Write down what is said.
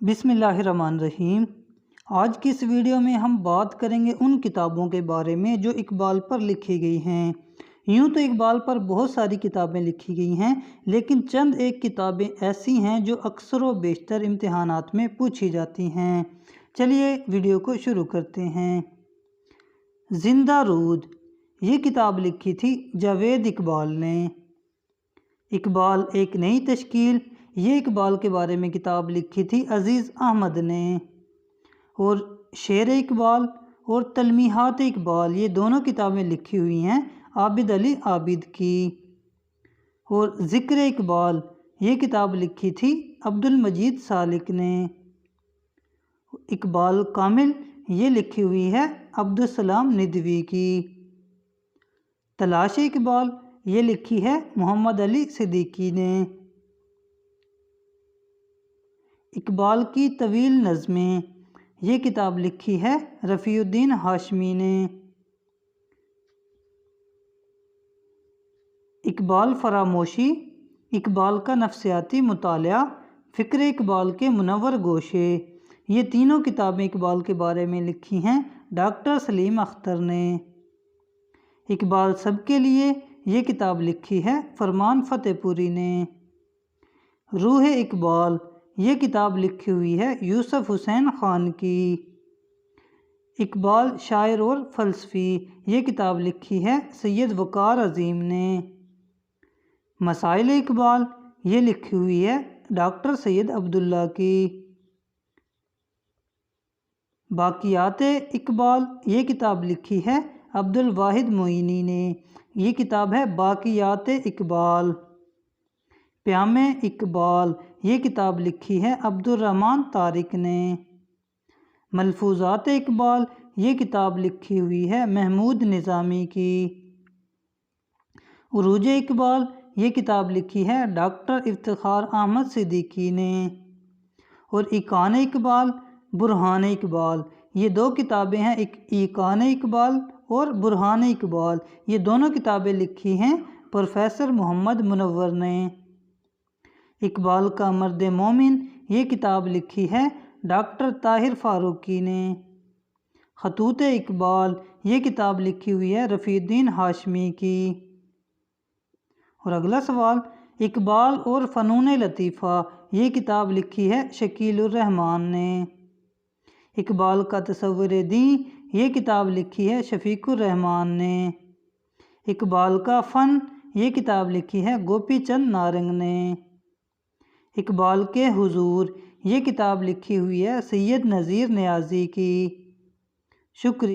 बिस्मिल्लाहिर्रहमानिर्रहीम। आज की इस वीडियो में हम बात करेंगे उन किताबों के बारे में जो इकबाल पर लिखी गई हैं। यूँ तो इकबाल पर बहुत सारी किताबें लिखी गई हैं, लेकिन चंद एक किताबें ऐसी हैं जो अक्सर व बेशतर इम्तिहानात में पूछी जाती हैं। चलिए वीडियो को शुरू करते हैं। जिंदा रूद, ये किताब लिखी थी जावेद इकबाल ने। इकबाल एक नई तश्कील, ये इकबाल के बारे में किताब लिखी थी अज़ीज़ अहमद ने। और शेर इकबाल और तलमीहात इकबाल, ये दोनों किताबें लिखी हुई हैं आबिद अली आबिद की। और ज़िक्र इकबाल, ये किताब लिखी थी अब्दुल मजीद सालिक ने। इकबाल कामिल, ये लिखी हुई है अब्दुल सलाम निदवी की। तलाश इकबाल, ये लिखी है मोहम्मद अली सिद्दीकी ने। इकबाल की तवील नज़में, ये किताब लिखी है रफ़ीउद्दीन हाशमी ने। इकबाल फरामोशी, इकबाल का नफ्सियाती मुतालिया, फ़िक्र इकबाल के मुनव्वर गोशे, ये तीनों किताबें इकबाल के बारे में लिखी हैं डॉक्टर सलीम अख्तर ने। इकबाल सबके लिए, ये किताब लिखी है फरमान फ़तेहपुरी ने। रूह इकबाल, ये किताब लिखी हुई है यूसुफ हुसैन ख़ान की। इकबाल शायर और फ़लसफ़ी, ये किताब लिखी है सैयद वक़ार अज़ीम ने। मसाइल इकबाल, ये लिखी हुई है डॉक्टर सैयद अब्दुल्ला की। बाक़ियात इकबाल, ये किताब लिखी है अब्दुल वाहिद मोइनी ने। ये किताब है बाक़ियात इकबाल। प्यामे इकबाल, ये किताब लिखी है अब्दुर्रहमान तारिक ने। मलफूज़ात इकबाल, ये किताब लिखी हुई है महमूद निज़ामी की। उरूज इकबाल, ये किताब लिखी है डॉक्टर इफ्तिखार अहमद सिद्दीकी ने। और इकान इकबाल, बुरहान इकबाल, ये दो किताबें हैं, एक इकान इकबाल और बुरहान इकबाल, ये दोनों किताबें लिखी हैं प्रोफेसर मोहम्मद मुनव्वर ने। इकबाल का मर्द मोमिन, ये किताब लिखी है डॉक्टर ताहिर फ़ारूकी ने। ख़तूत इकबाल, ये किताब लिखी हुई है रफ़ीउद्दीन हाशमी की। और अगला सवाल, इकबाल और फ़नून लतीफ़ा, ये किताब लिखी है शकीलुर रहमान ने। इकबाल का तसव्वुर दी, ये किताब लिखी है शफ़ीकुर रहमान ने। इकबाल का फ़न, ये किताब लिखी है गोपी चंद नारंग ने। इकबाल के हुजूर, ये किताब लिखी हुई है सैयद नज़ीर नियाज़ी की। शुक्रिया।